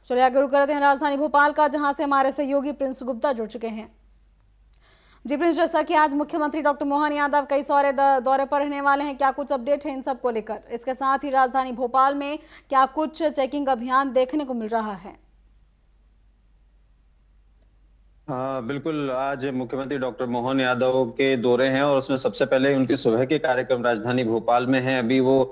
चलिए आगे रुक करते हैं राजधानी भोपाल का, जहां से हमारे सहयोगी प्रिंस गुप्ता जुड़ चुके हैं। जी प्रिंस, जैसा कि आज मुख्यमंत्री डॉक्टर मोहन यादव कई सारे दौरे पर रहने वाले हैं, क्या कुछ अपडेट है इन सब को लेकर? इसके साथ ही राजधानी भोपाल में क्या कुछ चेकिंग अभियान देखने को मिल रहा है? हाँ बिल्कुल, आज मुख्यमंत्री डॉक्टर मोहन यादव के दौरे हैं और उसमें सबसे पहले उनके सुबह के कार्यक्रम राजधानी भोपाल में हैं। अभी वो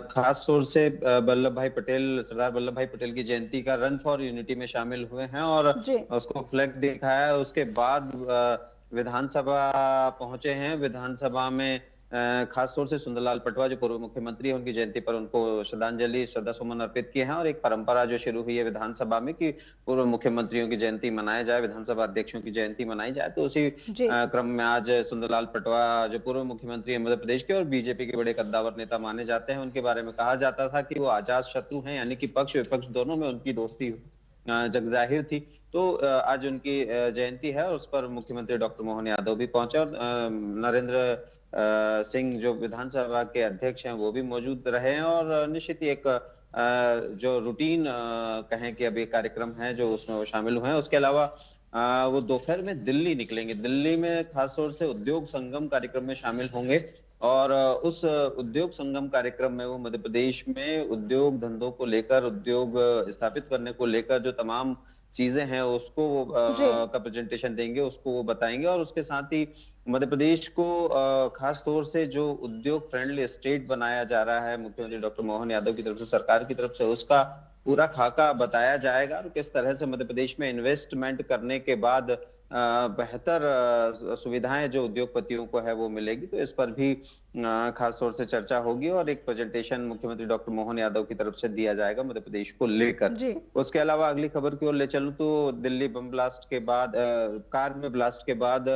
खास तौर से वल्लभ भाई पटेल, सरदार वल्लभ भाई पटेल की जयंती का रन फॉर यूनिटी में शामिल हुए हैं और जी। उसको फ्लैग दिखाया है। उसके बाद विधानसभा पहुंचे हैं। विधानसभा में खास तौर से सुंदरलाल पटवा जो पूर्व मुख्यमंत्री है, उनकी जयंती पर उनको श्रद्धांजलि, श्रद्धा सुमन अर्पित किए हैं। और एक परंपरा जो शुरू हुई है विधानसभा में कि पूर्व मुख्यमंत्रियों की जयंती मनाई जाए, विधानसभा अध्यक्षों की जयंती मनाई जाए, तो उसी जी। क्रम में आज सुंदरलाल पटवा जो पूर्व मुख्यमंत्री है मध्य प्रदेश के और बीजेपी के बड़े कद्दावर नेता माने जाते हैं, उनके बारे में कहा जाता था कि वो आजाद शत्रु हैं, यानी कि पक्ष विपक्ष दोनों में उनकी दोस्ती जगजाहिर थी। तो आज उनकी जयंती है और उस पर मुख्यमंत्री डॉक्टर मोहन यादव भी पहुंचे और नरेंद्र सिंह जो विधानसभा के अध्यक्ष हैं वो भी मौजूद रहे हैं। और निश्चित ही एक जो रूटीन कहें कि अभी कार्यक्रम है जो उसमें वो शामिल हुए हैं। उसके अलावा वो दोपहर में दिल्ली निकलेंगे। दिल्ली में खासतौर से उद्योग संगम कार्यक्रम में शामिल होंगे और उस उद्योग संगम कार्यक्रम में वो मध्य प्रदेश में उद्योग धंधों को लेकर, उद्योग स्थापित करने को लेकर जो तमाम चीजें हैं उसको वो जी। का प्रेजेंटेशन देंगे, उसको वो बताएंगे। और उसके साथ ही मध्य प्रदेश को खास तौर से जो उद्योग फ्रेंडली स्टेट बनाया जा रहा है मुख्यमंत्री डॉक्टर मोहन यादव की तरफ से, सरकार की तरफ से, उसका पूरा खाका बताया जाएगा और किस तरह से मध्य प्रदेश में इन्वेस्टमेंट करने के बाद बेहतर सुविधाएं जो उद्योगपतियों को है वो मिलेगी। तो इस पर भी खास तौर से चर्चा होगी और एक प्रेजेंटेशन मुख्यमंत्री डॉक्टर मोहन यादव की तरफ से दिया जाएगा मध्य प्रदेश को लेकर। जी। उसके अलावा अगली खबर की ओर ले चलूं तो दिल्ली बम ब्लास्ट के बाद, कार में ब्लास्ट के बाद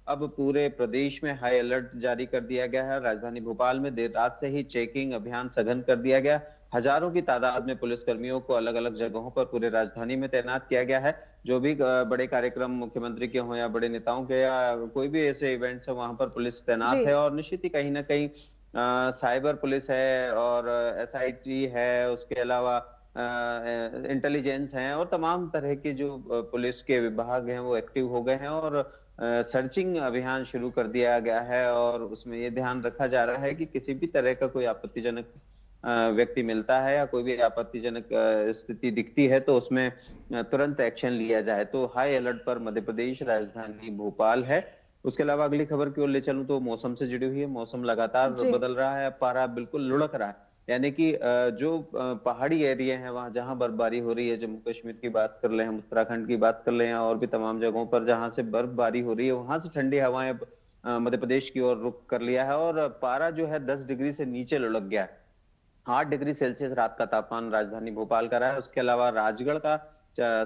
अब पूरे प्रदेश में हाई अलर्ट जारी कर दिया गया है। राजधानी भोपाल में देर रात से ही चेकिंग अभियान सघन कर दिया गया। हजारों की तादाद में पुलिस कर्मियों को अलग अलग जगहों पर पूरे राजधानी में तैनात किया गया है। जो भी बड़े कार्यक्रम मुख्यमंत्री के हों या बड़े नेताओं के या कोई भी ऐसे इवेंट्स है, वहां पर पुलिस जी। तैनात है। और निश्चित ही कहीं ना कहीं साइबर पुलिस है और एसआईटी है, उसके अलावा इंटेलिजेंस हैं और तमाम तरह के जो पुलिस के विभाग हैं वो एक्टिव हो गए हैं और सर्चिंग अभियान शुरू कर दिया गया है। और उसमें ये ध्यान रखा जा रहा है कि किसी भी तरह का कोई आपत्तिजनक व्यक्ति मिलता है या कोई भी आपत्तिजनक स्थिति दिखती है तो उसमें तुरंत एक्शन लिया जाए। तो हाई अलर्ट पर मध्य प्रदेश, राजधानी भोपाल है। उसके अलावा अगली खबर की ओर ले चलूं तो मौसम से जुड़ी हुई है। मौसम लगातार जी। बदल रहा है, पारा बिल्कुल लुढ़क रहा है। यानी कि जो पहाड़ी एरिया है वहां जहां बर्फबारी हो रही है, जम्मू कश्मीर की बात कर ले हम, उत्तराखंड की बात कर ले या और भी तमाम जगहों पर जहां से बर्फबारी हो रही है, वहां से ठंडी हवाएं मध्य प्रदेश की ओर रुख कर लिया है और पारा जो है 10 डिग्री से नीचे लुढ़क गया है। 8 डिग्री सेल्सियस रात का तापमान राजधानी भोपाल का रहा है। उसके अलावा राजगढ़ का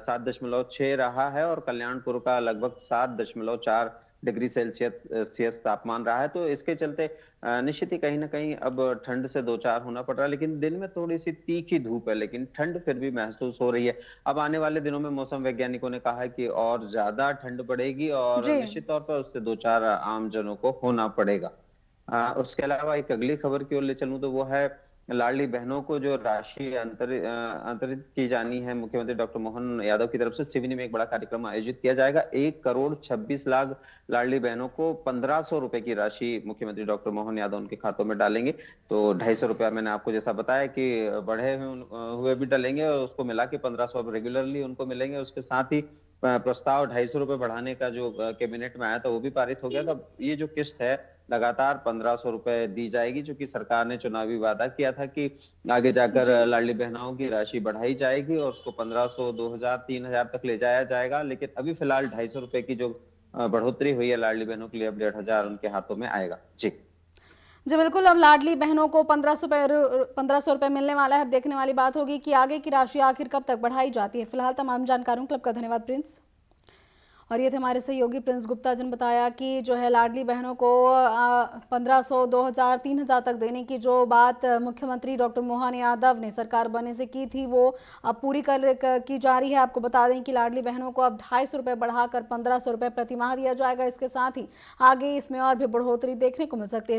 7.6 रहा है और कल्याणपुर का लगभग 7.4 डिग्री सेल्सियस तापमान रहा है। तो इसके चलते निश्चित ही कहीं ना कहीं अब ठंड से दो चार होना पड़ रहा है, लेकिन दिन में थोड़ी सी तीखी धूप है, लेकिन ठंड फिर भी महसूस हो रही है। अब आने वाले दिनों में मौसम वैज्ञानिकों ने कहा है कि और ज्यादा ठंड बढ़ेगी और जी। निश्चित तौर पर उससे दो चार आम जनों को होना पड़ेगा। उसके अलावा एक अगली खबर की ओर ले चलूं तो वो है लाडली बहनों को जो राशि अंतरित की जानी है मुख्यमंत्री डॉक्टर मोहन यादव की तरफ से। सिवनी में एक बड़ा कार्यक्रम आयोजित किया जाएगा। 1 करोड़ 26 लाख लाडली बहनों को 1500 रुपए की राशि मुख्यमंत्री डॉक्टर मोहन यादव उनके खातों में डालेंगे। तो 250 रुपया मैंने आपको जैसा बताया कि बढ़े हुए भी डालेंगे और उसको मिला के 1500 अब रेगुलरली उनको मिलेंगे। उसके साथ ही प्रस्ताव 250 रुपए बढ़ाने का जो कैबिनेट में आया था वो भी पारित हो गया था। ये जो किस्त है लगातार 1500 रुपए दी जाएगी, जो कि सरकार ने चुनावी वादा किया था कि आगे जाकर जी। लाडली बहनाओं की राशि बढ़ाई जाएगी और उसको 1500, 2000, 3000 तक ले जाया जाएगा। लेकिन अभी फिलहाल 250 रुपए की जो बढ़ोतरी हुई है लाडली बहनों के लिए, अब 1500 उनके हाथों में आएगा। जी जी बिल्कुल, अब लाडली बहनों को 1500 रुपये मिलने वाला है। अब देखने वाली बात होगी कि आगे की राशि आखिर कब तक बढ़ाई जाती है। फिलहाल तमाम जानकारियों के लिए आपका धन्यवाद प्रिंस। और ये थे हमारे सहयोगी प्रिंस गुप्ता जिन बताया कि जो है लाडली बहनों को 1500, 2000, 3000 तक देने की जो बात मुख्यमंत्री डॉक्टर मोहन यादव ने सरकार बनने से की थी वो अब पूरी की जा रही है। आपको बता दें कि लाडली बहनों को अब 250 रुपये बढ़ाकर 1500 रुपये प्रतिमाह दिया जाएगा। इसके साथ ही आगे इसमें और भी बढ़ोतरी देखने को मिल सकती है।